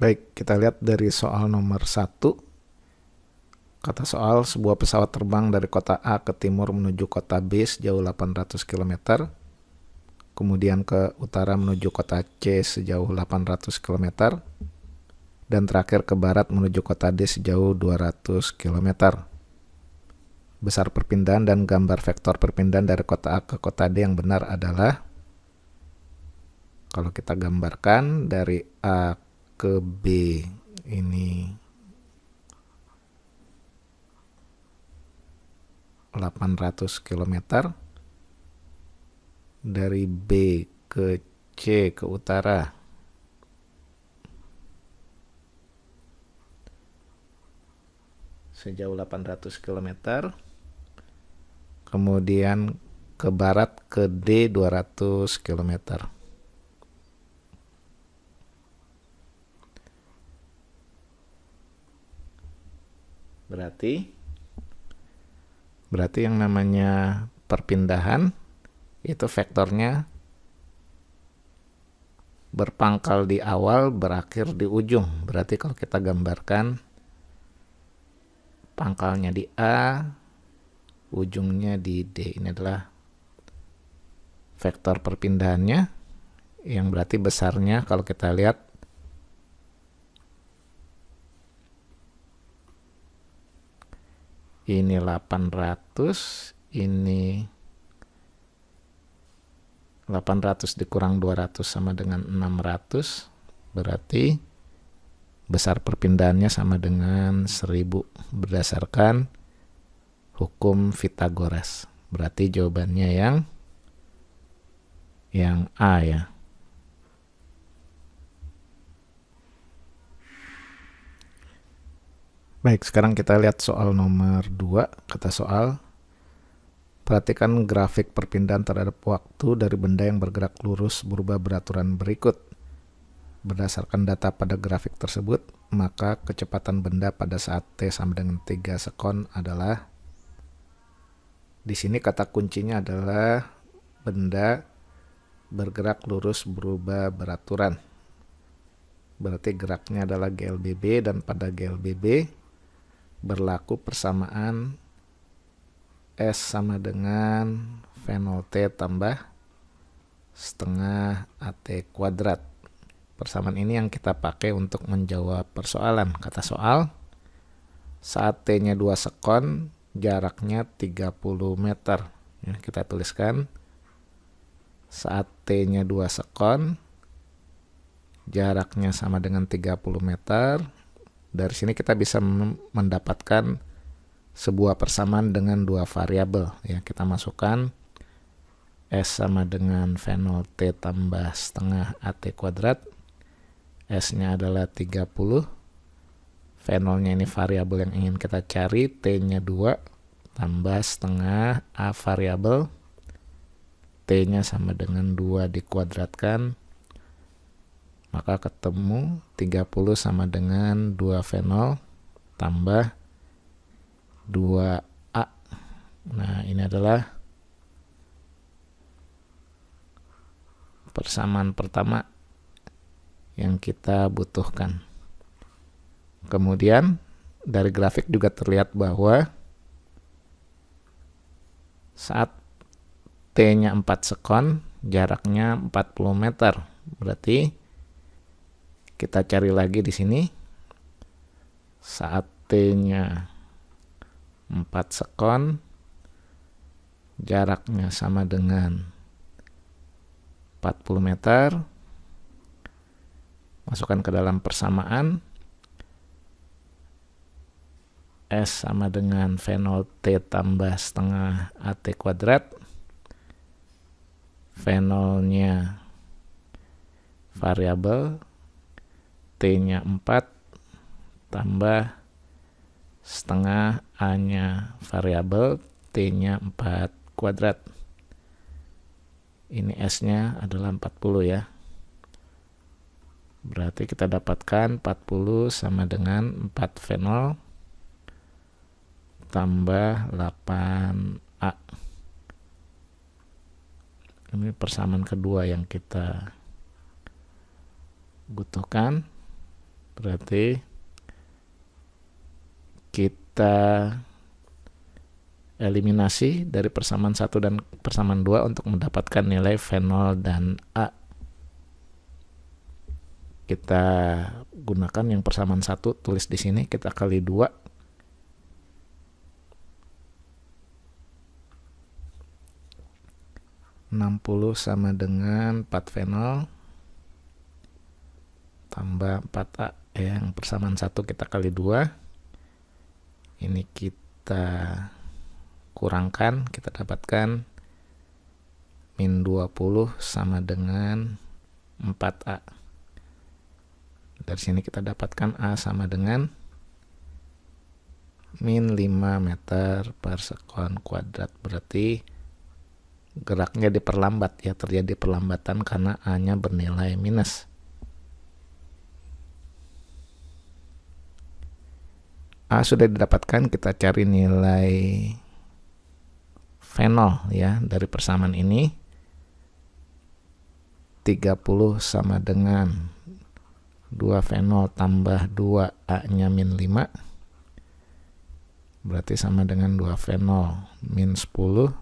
Baik, kita lihat dari soal nomor 1. Kata soal, sebuah pesawat terbang dari kota A ke timur menuju kota B sejauh 800 km, kemudian ke utara menuju kota C sejauh 800 km, dan terakhir ke barat menuju kota D sejauh 200 km. Besar perpindahan dan gambar vektor perpindahan dari kota A ke kota D yang benar adalah, kalau kita gambarkan dari A ke B ini 800 km, dari B ke C ke utara sejauh 800 km, kemudian ke barat ke D 200 km. Berarti yang namanya perpindahan itu vektornya berpangkal di awal, berakhir di ujung. Berarti kalau kita gambarkan, pangkalnya di A, ujungnya di D. Ini adalah vektor perpindahannya, yang berarti besarnya kalau kita lihat ini 800, ini 800 dikurang 200 sama dengan 600, berarti besar perpindahannya sama dengan 1000 berdasarkan hukum Pythagoras. Berarti jawabannya yang A ya. Baik, sekarang kita lihat soal nomor 2. Kata soal, perhatikan grafik perpindahan terhadap waktu dari benda yang bergerak lurus berubah beraturan berikut. Berdasarkan data pada grafik tersebut, maka kecepatan benda pada saat T sama dengan 3 sekon adalah, di sini kata kuncinya adalah benda bergerak lurus berubah beraturan. Berarti geraknya adalah GLBB, dan pada GLBB berlaku persamaan S sama dengan V0T tambah setengah AT kuadrat. Persamaan ini yang kita pakai untuk menjawab persoalan. Kata soal, saat T-nya 2 sekon, jaraknya 30 meter. Ya, kita tuliskan, saat T-nya 2 sekon, jaraknya sama dengan 30 meter. Dari sini kita bisa mendapatkan sebuah persamaan dengan dua variabel. Ya, kita masukkan S sama dengan V0T tambah setengah AT kuadrat. S-nya adalah 30. V0-nya ini variabel yang ingin kita cari. T-nya 2 tambah setengah A variabel. T-nya sama dengan 2 dikuadratkan. Maka ketemu 30 sama dengan 2 V0 tambah 2A. Nah, ini adalah persamaan pertama yang kita butuhkan. Kemudian dari grafik juga terlihat bahwa saat T-nya 4 sekon, jaraknya 40 meter. Berarti kita cari lagi di sini. Saat T-nya 4 sekon, jaraknya sama dengan 40 meter. Masukkan ke dalam persamaan. S sama dengan V0T tambah setengah AT kuadrat. V0-nya variabel, T-nya 4 tambah setengah A-nya variabel, T-nya 4 kuadrat. Ini S-nya adalah 40 ya. Berarti kita dapatkan 40 sama dengan 4 V0 tambah 8A. Ini persamaan kedua yang kita butuhkan. Berarti kita eliminasi dari persamaan 1 dan persamaan 2 untuk mendapatkan nilai V0 dan A. Kita gunakan yang persamaan 1, tulis di sini, kita kali 2. (60) sama dengan 4 V0 tambah 4A. Yang persamaan 1 kita kali 2. Ini kita kurangkan, kita dapatkan min 20 sama dengan 4A. Dari sini kita dapatkan A sama dengan min 5 meter per sekon kuadrat. Berarti geraknya diperlambat ya, terjadi perlambatan karena A-nya bernilai minus. A sudah didapatkan, kita cari nilai V0 ya dari persamaan ini. 30 sama dengan 2 V0 tambah 2 A-nya min 5. Berarti sama dengan 2 V0 min 10.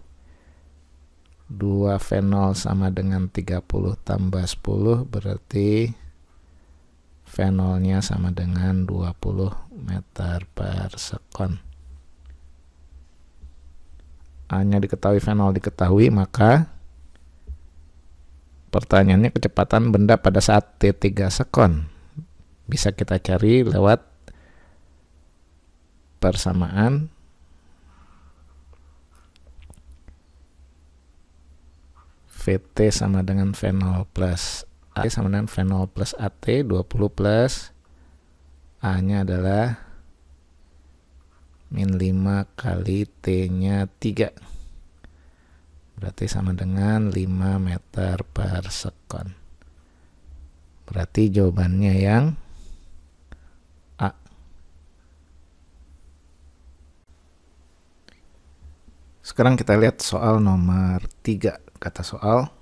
2 V0 sama dengan 30 tambah 10, berarti V0-nya sama dengan 20 meter per sekon. A-nya diketahui, V0 diketahui, maka pertanyaannya kecepatan benda pada saat T3 sekon. Bisa kita cari lewat persamaan VT sama dengan V0 plus A sama dengan V0 plus AT, 20 plus A-nya adalah min 5 kali T-nya 3. Berarti sama dengan 5 meter per sekon. Berarti jawabannya yang A. Sekarang kita lihat soal nomor 3. Kata soal,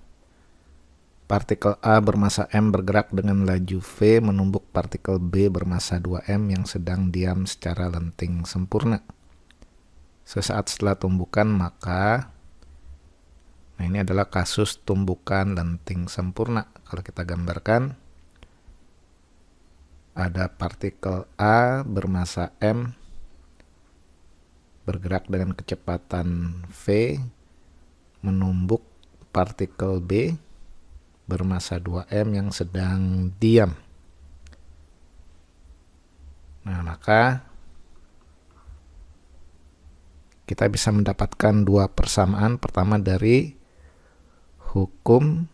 partikel A bermassa M bergerak dengan laju V menumbuk partikel B bermassa 2M yang sedang diam secara lenting sempurna. Sesaat setelah tumbukan maka, nah ini adalah kasus tumbukan lenting sempurna. Kalau kita gambarkan, ada partikel A bermassa M bergerak dengan kecepatan V menumbuk partikel B bermassa 2M yang sedang diam. Nah, maka kita bisa mendapatkan dua persamaan. Pertama dari hukum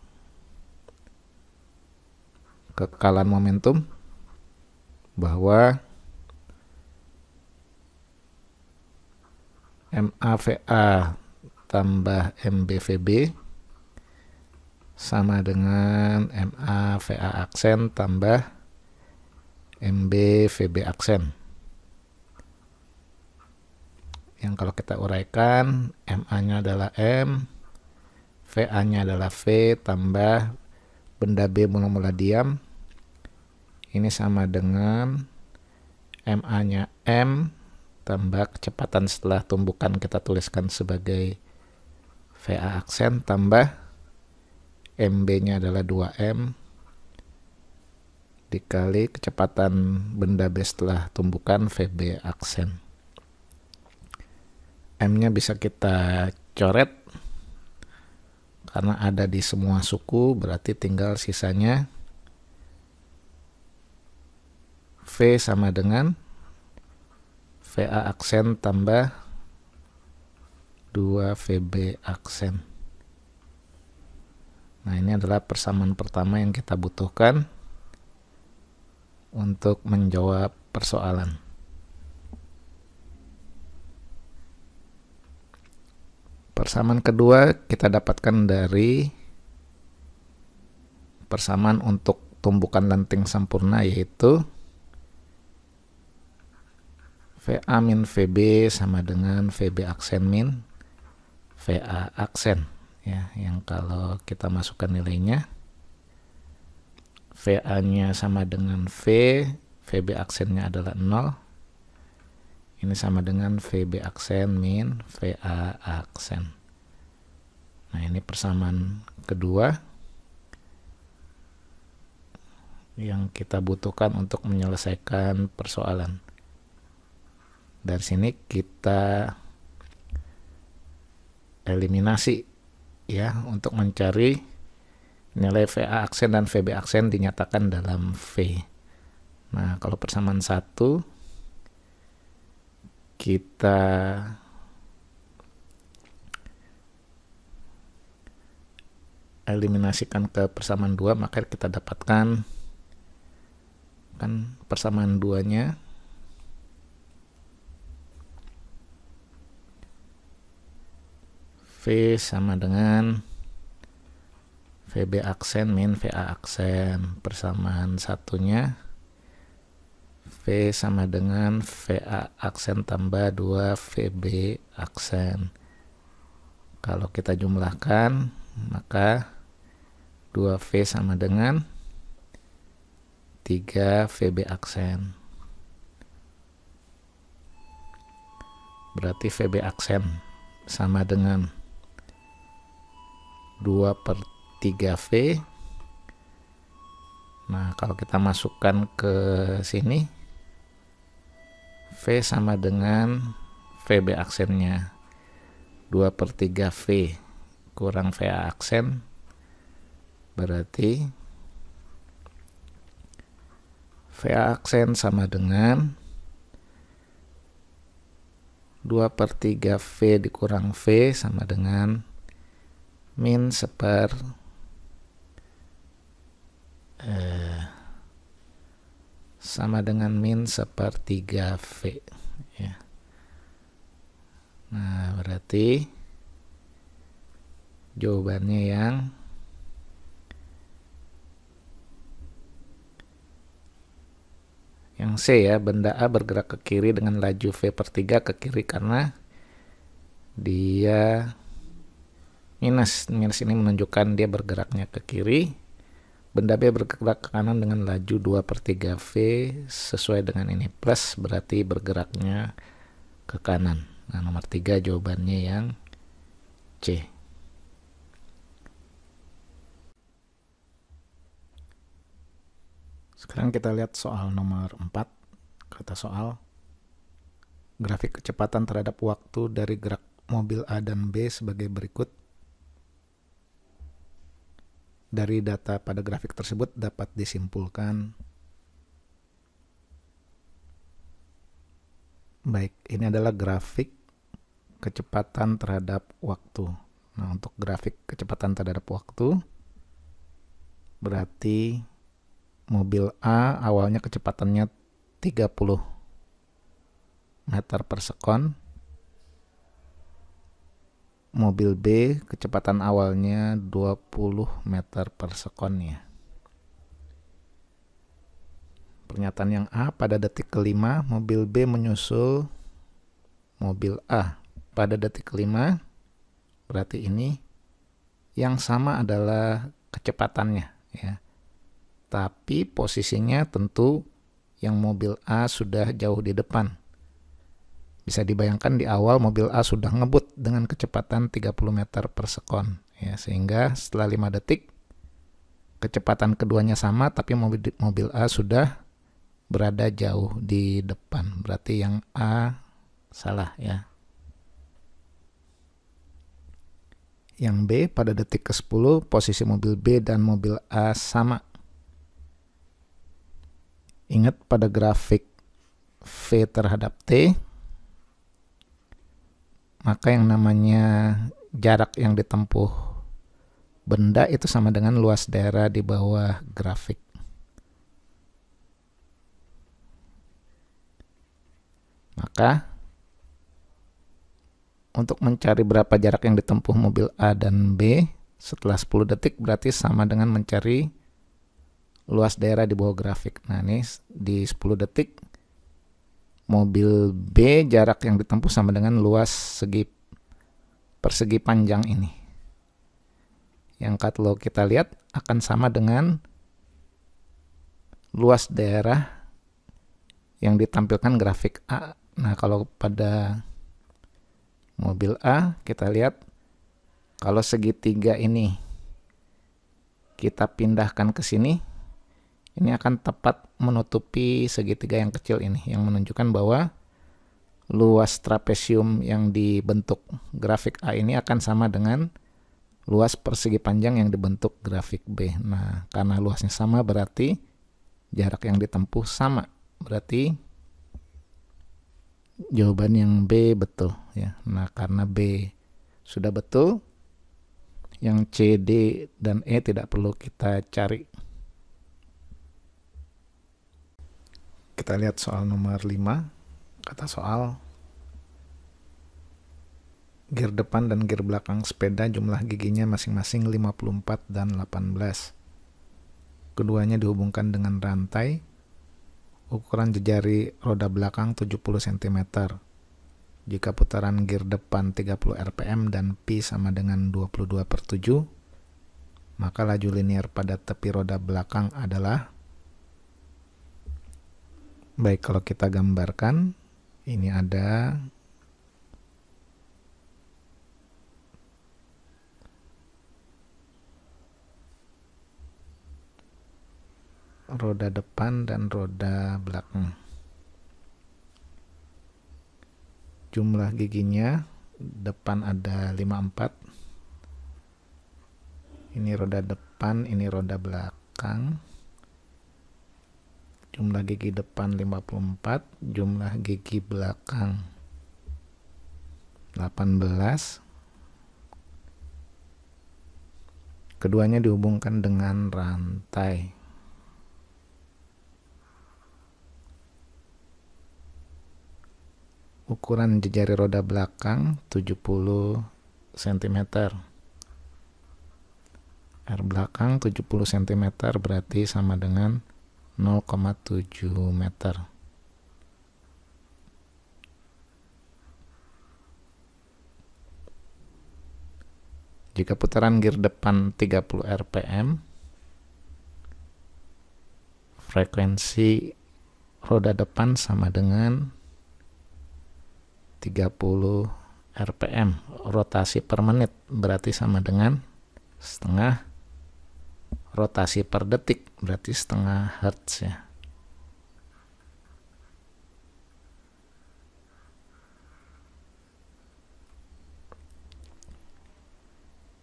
kekekalan momentum, bahwa MAVA tambah MBVB sama dengan MAVA aksen tambah MBVB aksen. Yang kalau kita uraikan, MA-nya adalah M, VA-nya adalah V tambah benda B mula-mula diam. Ini sama dengan MA-nya M tambah kecepatan setelah tumbukan kita tuliskan sebagai VA aksen tambah MB-nya adalah 2M dikali kecepatan benda B setelah tumbukan VB aksen. M-nya bisa kita coret karena ada di semua suku, berarti tinggal sisanya V sama dengan VA aksen tambah 2 VB aksen. Nah, ini adalah persamaan pertama yang kita butuhkan untuk menjawab persoalan. Persamaan kedua kita dapatkan dari persamaan untuk tumbukan lenting sempurna, yaitu VA min VB sama dengan VB aksen min VA aksen. Ya, yang kalau kita masukkan nilainya, VA-nya sama dengan V, VB aksennya adalah 0. Ini sama dengan VB aksen min VA aksen. Nah, ini persamaan kedua yang kita butuhkan untuk menyelesaikan persoalan. Dari sini kita eliminasi ya untuk mencari nilai VA aksen dan VB aksen dinyatakan dalam V. Nah, kalau persamaan 1 kita eliminasikan ke persamaan 2, maka kita dapatkan kan persamaan 2-nya V sama dengan VB aksen min VA aksen. Persamaan 1-nya V sama dengan VA aksen tambah 2 VB aksen. Kalau kita jumlahkan, maka 2V sama dengan 3 VB aksen. Berarti VB aksen sama dengan 2/3V. Nah, kalau kita masukkan ke sini, V sama dengan VB aksennya 2/3V kurang VA aksen, berarti VA aksen sama dengan 2/3V dikurang V sama dengan min 1/3V ya. Nah, berarti jawabannya yang C ya, benda A bergerak ke kiri dengan laju V/3 ke kiri karena dia minus ini menunjukkan dia bergeraknya ke kiri. Benda B bergerak ke kanan dengan laju 2/3V sesuai dengan ini, plus berarti bergeraknya ke kanan. Nah, nomor 3 jawabannya yang C. Sekarang kita lihat soal nomor 4. Kata soal, grafik kecepatan terhadap waktu dari gerak mobil A dan B sebagai berikut. Dari data pada grafik tersebut dapat disimpulkan. Baik, ini adalah grafik kecepatan terhadap waktu. Nah, untuk grafik kecepatan terhadap waktu, berarti mobil A awalnya kecepatannya 30 meter per sekon. Mobil B kecepatan awalnya 20 meter per sekon ya. Pernyataan yang A, pada detik kelima mobil B menyusul mobil A. Pada detik kelima berarti ini yang sama adalah kecepatannya ya. Tapi posisinya tentu yang mobil A sudah jauh di depan. Bisa dibayangkan di awal mobil A sudah ngebut dengan kecepatan 30 meter per sekon ya, sehingga setelah 5 detik kecepatan keduanya sama tapi mobil A sudah berada jauh di depan. Berarti yang A salah ya. Yang B, pada detik ke-10 posisi mobil B dan mobil A sama. Ingat pada grafik V terhadap T, maka yang namanya jarak yang ditempuh benda itu sama dengan luas daerah di bawah grafik. Maka untuk mencari berapa jarak yang ditempuh mobil A dan B setelah 10 detik berarti sama dengan mencari luas daerah di bawah grafik. Nah, ini di 10 detik mobil B jarak yang ditempuh sama dengan luas persegi panjang ini. Yang kalau kita lihat akan sama dengan luas daerah yang ditampilkan grafik A. Nah, kalau pada mobil A, kita lihat kalau segitiga ini kita pindahkan ke sini, ini akan tepat menutupi segitiga yang kecil ini, yang menunjukkan bahwa luas trapesium yang dibentuk grafik A ini akan sama dengan luas persegi panjang yang dibentuk grafik B. Nah, karena luasnya sama berarti jarak yang ditempuh sama. Berarti jawaban yang B betul ya. Nah, karena B sudah betul, yang C, D, dan E tidak perlu kita cari. Kita lihat soal nomor 5. Kata soal, gear depan dan gear belakang sepeda jumlah giginya masing-masing 54 dan 18. Keduanya dihubungkan dengan rantai. Ukuran jejari roda belakang 70 cm. Jika putaran gear depan 30 rpm dan pi sama dengan 22/7, maka laju linear pada tepi roda belakang adalah. Baik, kalau kita gambarkan, ini ada roda depan dan roda belakang. Jumlah giginya, depan ada 54. Ini roda depan, ini roda belakang. Jumlah gigi depan 54, jumlah gigi belakang 18. Keduanya dihubungkan dengan rantai. Ukuran jejari roda belakang 70 cm. R belakang 70 cm berarti sama dengan 0,7 meter. Jika putaran gear depan 30 rpm, frekuensi roda depan sama dengan 30 rpm. Rotasi per menit berarti sama dengan setengah rotasi per detik, berarti setengah hertz ya.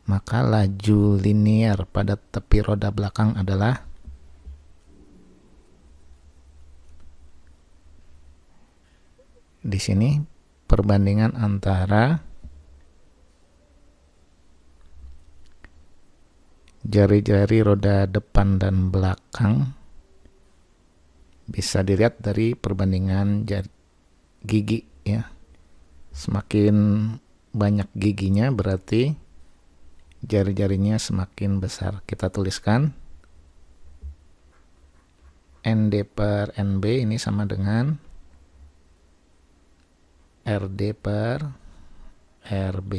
Maka laju linear pada tepi roda belakang adalah di sini perbandingan antara jari-jari roda depan dan belakang bisa dilihat dari perbandingan gigi ya. Semakin banyak giginya berarti jari-jarinya semakin besar. Kita tuliskan ND per NB ini sama dengan RD per RB.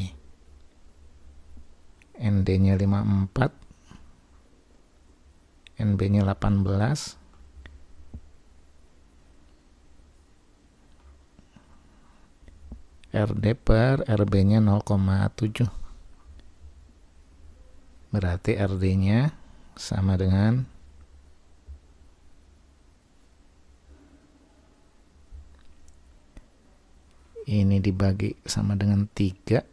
ND-nya 54, NB-nya 18, RD per RB-nya 0,7. Berarti RD-nya sama dengan ini dibagi sama dengan 3.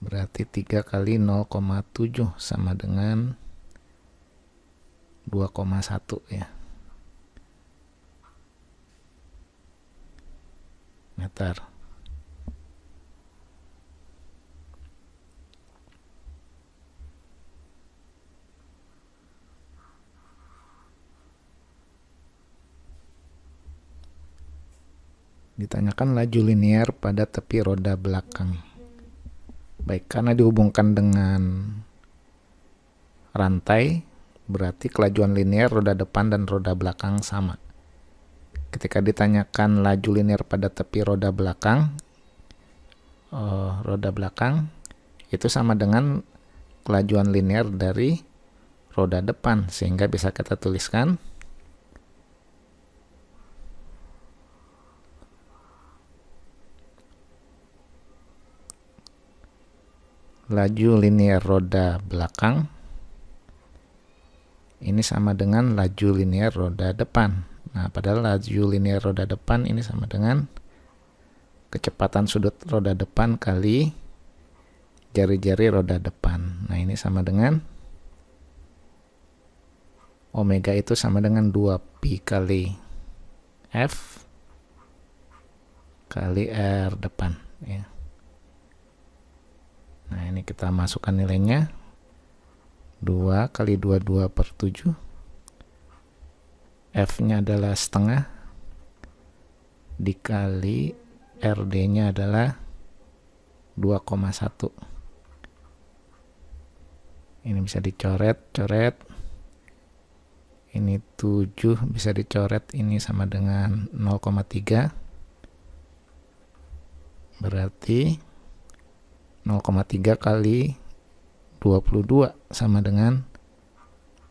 Berarti 3 kali 0,7 sama dengan 2,1 ya. Meter. Ditanyakan laju linear pada tepi roda belakang. Baik, karena dihubungkan dengan rantai, berarti kelajuan linear roda depan dan roda belakang sama. Ketika ditanyakan laju linear pada tepi roda belakang itu sama dengan kelajuan linear dari roda depan, sehingga bisa kita tuliskan laju linear roda belakang ini sama dengan laju linear roda depan. Nah, padahal laju linear roda depan ini sama dengan kecepatan sudut roda depan kali jari-jari roda depan. Nah, ini sama dengan omega itu sama dengan 2pi kali F kali R depan. Ya. Nah, ini kita masukkan nilainya. 2 kali 22 per 7. F-nya adalah setengah. Dikali RD-nya adalah 2,1. Ini bisa dicoret-coret. Ini 7 bisa dicoret. Ini sama dengan 0,3. Berarti 0,3 kali 22 sama dengan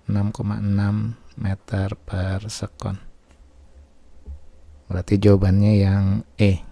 6,6 meter per sekon. Berarti jawabannya yang E.